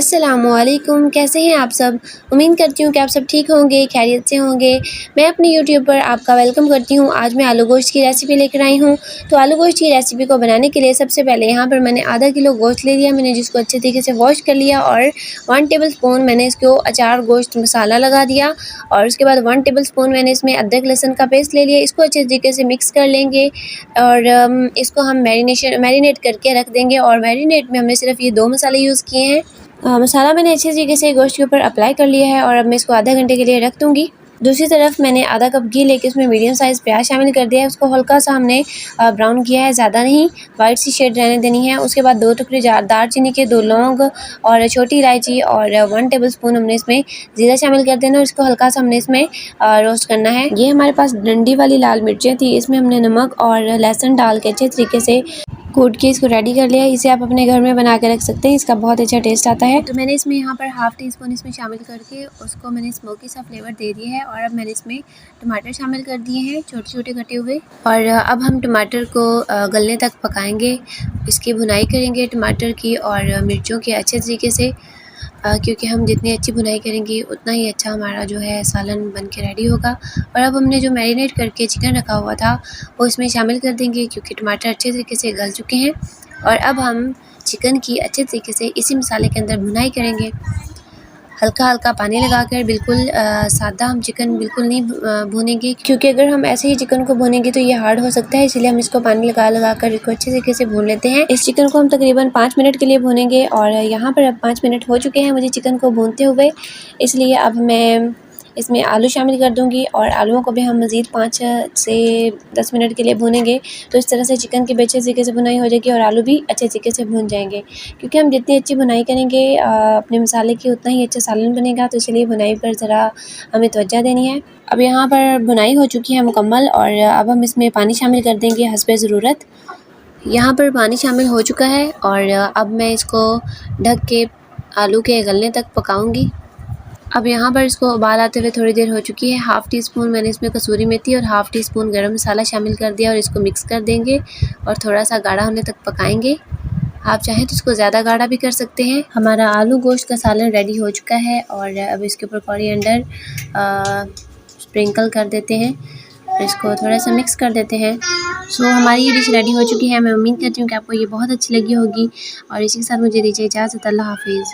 अस्सलामुअलैकुम, कैसे हैं आप सब। उम्मीद करती हूँ कि आप सब ठीक होंगे, खैरियत से होंगे। मैं अपने यूट्यूब पर आपका वेलकम करती हूँ। आज मैं आलू गोश्त की रेसिपी लेकर आई हूँ। तो आलू गोश्त की रेसिपी को बनाने के लिए सबसे पहले यहाँ पर मैंने आधा किलो गोश्त ले लिया, मैंने जिसको अच्छे तरीके से वॉश कर लिया और 1 टेबल स्पून मैंने इसको अचार गोश्त मसाला लगा दिया और उसके बाद 1 टेबल स्पून मैंने इसमें अदरक लहसुन का पेस्ट ले लिया। इसको अच्छे तरीके से मिक्स कर लेंगे और इसको हम मैरिनेट करके रख देंगे। और मैरिनेट में हमने सिर्फ ये 2 मसाले यूज़ किए हैं। मसाला मैंने अच्छे तरीके से गोश्त के ऊपर अप्लाई कर लिया है और अब मैं इसको आधा घंटे के लिए रख दूँगी। दूसरी तरफ मैंने आधा कप घी लेके उसमें मीडियम साइज़ प्याज शामिल कर दिया है। उसको हल्का सा हमने ब्राउन किया है, ज़्यादा नहीं, वाइट सी शेड रहने देनी है। उसके बाद 2 टुकड़े दालचीनी के, 2 लौंग और छोटी इलायची और 1 टेबल स्पून हमने इसमें ज़ीरा शामिल कर देना और इसको हल्का सा हमने इसमें रोस्ट करना है। ये हमारे पास डंडी वाली लाल मिर्चें थी, इसमें हमने नमक और लहसुन डाल के अच्छे तरीके से कूट के इसको रेडी कर लिया है। इसे आप अपने घर में बना के रख सकते हैं, इसका बहुत अच्छा टेस्ट आता है। तो मैंने इसमें यहाँ पर हाफ़ टी स्पून इसमें शामिल करके उसको मैंने स्मोकी सा फ्लेवर दे दिया है। और अब मैंने इसमें टमाटर शामिल कर दिए हैं, छोटे छोटे कटे हुए। और अब हम टमाटर को गलने तक पकाएंगे, इसकी भुनाई करेंगे टमाटर की और मिर्चों की अच्छे तरीके से, क्योंकि हम जितनी अच्छी भुनाई करेंगे उतना ही अच्छा हमारा जो है सालन बन के रेडी होगा। और अब हमने जो मैरिनेट करके चिकन रखा हुआ था वो इसमें शामिल कर देंगे, क्योंकि टमाटर अच्छे तरीके से गल चुके हैं। और अब हम चिकन की अच्छे तरीके से इसी मसाले के अंदर भुनाई करेंगे, हल्का हल्का पानी लगाकर। बिल्कुल सादा हम चिकन बिल्कुल नहीं भूनेंगे, क्योंकि अगर हम ऐसे ही चिकन को भूनेंगे तो ये हार्ड हो सकता है, इसलिए हम इसको पानी लगा लगा कर इसको अच्छे तरीके से भून लेते हैं। इस चिकन को हम तकरीबन 5 मिनट के लिए भूनेंगे और यहाँ पर अब 5 मिनट हो चुके हैं मुझे चिकन को भूनते हुए, इसलिए अब मैं इसमें आलू शामिल कर दूंगी और आलूओं को भी हम मज़ीद 5 से 10 मिनट के लिए भूनेंगे। तो इस तरह से चिकन की भी अच्छे तरीके से भुनाई हो जाएगी और आलू भी अच्छे तरीके से भून जाएंगे, क्योंकि हम जितनी अच्छी भुनाई करेंगे अपने मसाले की उतना ही अच्छा सालन बनेगा। तो इसलिए भुनाई पर ज़रा हमें तवज्जो देनी है। अब यहाँ पर भुनाई हो चुकी है मुकम्मल और अब हम इसमें पानी शामिल कर देंगे हस्बे ज़रूरत। यहाँ पर पानी शामिल हो चुका है और अब मैं इसको ढक के आलू के गलने तक पकाऊंगी। अब यहाँ पर इसको उबाल आते हुए थोड़ी देर हो चुकी है। हाफ़ टी स्पून मैंने इसमें कसूरी मेथी और हाफ़ टी स्पून गरम मसाला शामिल कर दिया और इसको मिक्स कर देंगे और थोड़ा सा गाढ़ा होने तक पकाएंगे। आप चाहें तो इसको ज़्यादा गाढ़ा भी कर सकते हैं। हमारा आलू गोश्त का सालन रेडी हो चुका है और अब इसके ऊपर कोरिएंडर स्प्रिंकल कर देते हैं और इसको थोड़ा सा मिक्स कर देते हैं। सो हमारी ये डिश रेडी हो चुकी है। मैं उम्मीद करती हूँ कि आपको ये बहुत अच्छी लगी होगी और इसी के साथ मुझे दीजिए इजाज़त। अल्लाह हाफिज़।